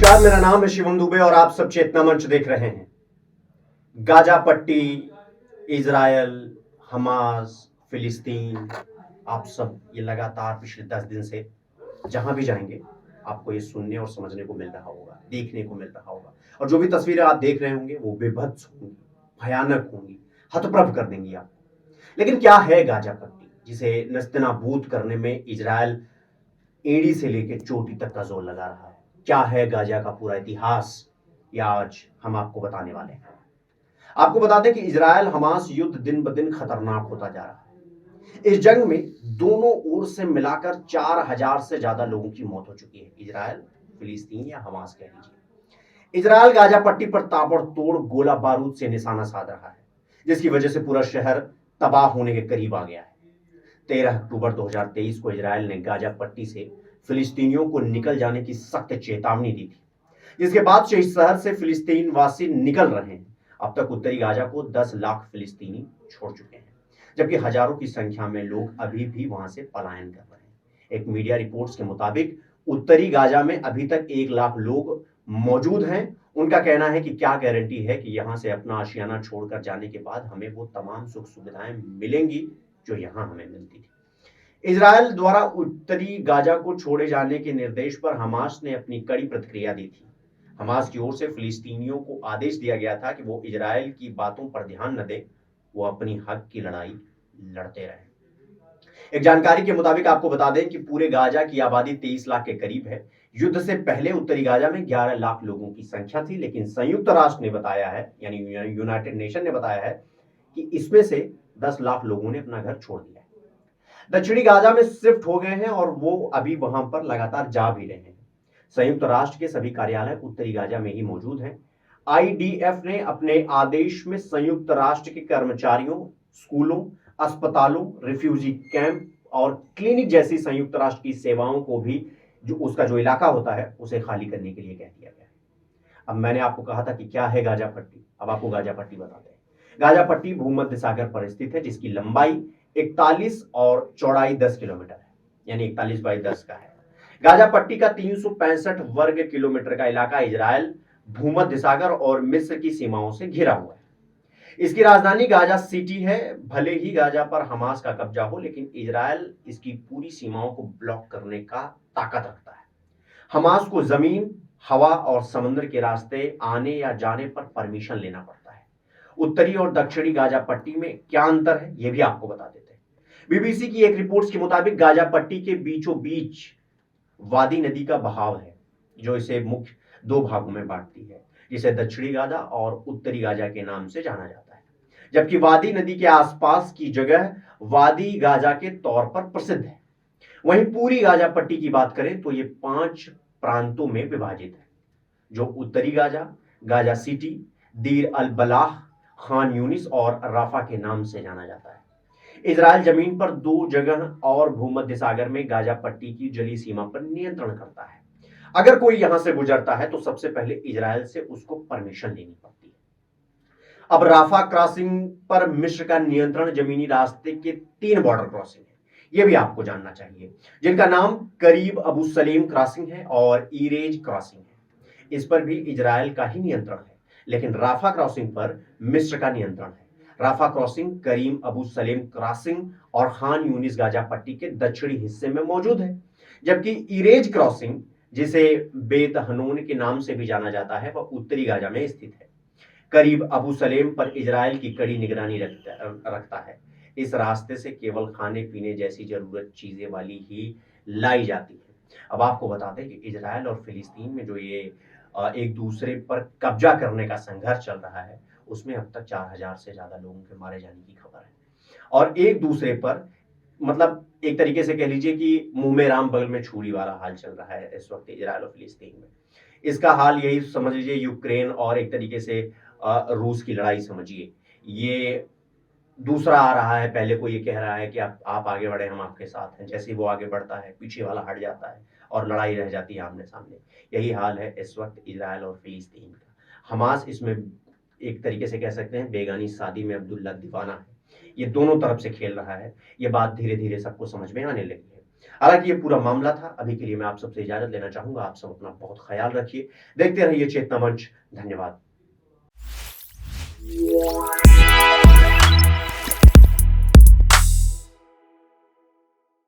नमस्कार, मेरा नाम है शिवम दुबे और आप सब चेतना मंच देख रहे हैं। गाजा पट्टी, इजरायल, हमास, फिलिस्तीन, आप सब ये लगातार पिछले 10 दिन से जहां भी जाएंगे आपको ये सुनने और समझने को मिल रहा होगा, देखने को मिल रहा होगा। और जो भी तस्वीरें आप देख रहे होंगे वो बेभत्स होंगी, भयानक होंगी, हतप्रभ कर देंगी आपको। लेकिन क्या है गाजा पट्टी, जिसे नस्तानाबूद करने में इजरायल एड़ी से लेकर चोटी तक का जोर लगा रहा है? क्या है गाजा का पूरा इतिहास, या आज हम आपको बताने वाले हैं। आपको बता दें कि इजरायल हमास युद्ध दिन ब दिन खतरनाक होता जा रहा है। इस जंग में दोनों ओर से मिलाकर 4,000 से ज्यादा लोगों की मौत हो चुकी है। इजरायल, फिलिस्तीन या हमास कह लीजिए। इजरायल गाजा पट्टी पर ताबड़तोड़ गोला बारूद से निशाना साध रहा है, जिसकी वजह से पूरा शहर तबाह होने के करीब आ गया है। 13 अक्टूबर 2023 को इजरायल ने गाजा पट्टी से फिलिस्तीनियों को निकल जाने की सख्त चेतावनी दी थी, जिसके बाद से इस शहर से फिलिस्तीन वासी निकल रहे हैं। अब तक उत्तरी गाजा को 10 लाख फिलिस्तीनी छोड़ चुके हैं, जबकि हजारों की संख्या में लोग अभी भी वहां से पलायन कर रहे हैं। एक मीडिया रिपोर्ट्स के मुताबिक उत्तरी गाजा में अभी तक 1 लाख लोग मौजूद हैं। उनका कहना है कि क्या गारंटी है कि यहां से अपना आशियाना छोड़कर जाने के बाद हमें वो तमाम सुख सुविधाएं मिलेंगी जो यहां हमें मिलती थी। इजरायल द्वारा उत्तरी गाजा को छोड़े जाने के निर्देश पर हमास ने अपनी कड़ी प्रतिक्रिया दी थी। हमास की ओर से फिलिस्तीनियों को आदेश दिया गया था कि वो इजरायल की बातों पर ध्यान न दें, वो अपनी हक की लड़ाई लड़ते रहें। एक जानकारी के मुताबिक आपको बता दें कि पूरे गाजा की आबादी 23 लाख के करीब है। युद्ध से पहले उत्तरी गाजा में 11 लाख लोगों की संख्या थी, लेकिन संयुक्त राष्ट्र ने बताया है, यानी यूनाइटेड नेशन ने बताया है कि इसमें से 10 लाख लोगों ने अपना घर छोड़ दिया है, दक्षिणी गाजा में शिफ्ट हो गए हैं और वो अभी वहां पर लगातार जा भी रहे हैं। संयुक्त राष्ट्र के सभी कार्यालय उत्तरी गाजा में ही मौजूद हैं। आईडीएफ ने अपने आदेश में संयुक्त राष्ट्र के कर्मचारियों, स्कूलों, अस्पतालों, रिफ्यूजी कैंप और क्लिनिक जैसी संयुक्त राष्ट्र की सेवाओं को भी जो उसका जो इलाका होता है उसे खाली करने के लिए कह दिया गया है। अब मैंने आपको कहा था कि क्या है गाजा पट्टी, अब आपको गाजा पट्टी बताते हैं। गाजा पट्टी भूमध्य सागर पर स्थित है, जिसकी लंबाई 41 और चौड़ाई 10 किलोमीटर है, यानी 41 बाई 10 का है। गाजा पट्टी का 365 वर्ग किलोमीटर का इलाका इजरायल, भूमध्य सागर और मिस्र की सीमाओं से घिरा हुआ है। इसकी राजधानी गाजा सिटी है। भले ही गाजा पर हमास का कब्जा हो, लेकिन इजरायल इसकी पूरी सीमाओं को ब्लॉक करने का ताकत रखता है। हमास को जमीन, हवा और समुद्र के रास्ते आने या जाने पर परमिशन लेना पड़ता है। उत्तरी और दक्षिणी गाजा पट्टी में क्या अंतर है, यह भी आपको बता देते हैं। बीबीसी की एक रिपोर्ट के मुताबिक गाजा पट्टी के बीचों बीच वादी नदी का बहाव है, जो इसे मुख्य 2 भागों में बांटती है, जिसे दक्षिणी गाजा और उत्तरी गाजा के नाम से जाना जाता है। जबकि वादी नदी के आसपास की जगह वादी गाजा के तौर पर प्रसिद्ध है। वहीं पूरी गाजा पट्टी की बात करें तो ये 5 प्रांतों में विभाजित है, जो उत्तरी गाजा, गाजा सिटी, दीर अल बलाह, खान यूनिस और राफा के नाम से जाना जाता है। इजरायल जमीन पर 2 जगह और भूमध्य सागर में गाजा पट्टी की जली सीमा पर नियंत्रण करता है। अगर कोई यहां से गुजरता है तो सबसे पहले इजरायल से उसको परमिशन लेनी पड़ती है। अब राफा क्रॉसिंग पर मिस्र का नियंत्रण जमीनी रास्ते के 3 बॉर्डर क्रॉसिंग है, यह भी आपको जानना चाहिए, जिनका नाम करीब अबू सलीम क्रॉसिंग है और इरेज क्रॉसिंग है। इस पर भी इजरायल का ही नियंत्रण है, लेकिन राफा क्रॉसिंग पर मिस्र का नियंत्रण है। राफा क्रॉसिंग करीम अबू सलीम क्रॉसिंग और खान यूनिस गाजा पट्टी के दक्षिणी हिस्से में मौजूद है, जबकि इरेज क्रॉसिंग, जिसे बेत हनून के नाम से भी जाना जाता है, वह उत्तरी गाजा में स्थित है। करीब अबू सलेम पर इजरायल की कड़ी निगरानी रखता है। इस रास्ते से केवल खाने पीने जैसी जरूरत चीजें वाली ही लाई जाती है। अब आपको बताते हैं कि इजरायल और फिलिस्तीन में जो ये एक दूसरे पर कब्जा करने का संघर्ष चल रहा है, उसमें अब तक 4,000 से ज्यादा लोगों के मारे जाने की खबर है। और एक दूसरे पर, मतलब एक तरीके से कह लीजिए कि मुंह में राम बगल में छुरी वाला हाल चल रहा है इस वक्त इजरायल और फिलिस्तीन में। इसका हाल यही समझ लीजिए यूक्रेन और एक तरीके से रूस की लड़ाई समझिए। ये दूसरा आ रहा है, पहले को ये कह रहा है कि आप आगे बढ़े, हम आपके साथ हैं। जैसे ही वो आगे बढ़ता है, पीछे वाला हट जाता है और लड़ाई रह जाती है आमने सामने। यही हाल है इस वक्त इजरायल और फिलिस्तीन का। हमास इसमें एक तरीके से कह सकते हैं बेगानी शादी में अब्दुल्ला दीवाना है। ये दोनों तरफ से खेल रहा है। ये बात धीरे धीरे सबको समझ में आने लगी है। हालांकि ये पूरा मामला था। अभी के लिए मैं आप सबसे इजाजत लेना चाहूंगा। आप सब अपना बहुत ख्याल रखिए। देखते रहिए चेतना मंच। धन्यवाद।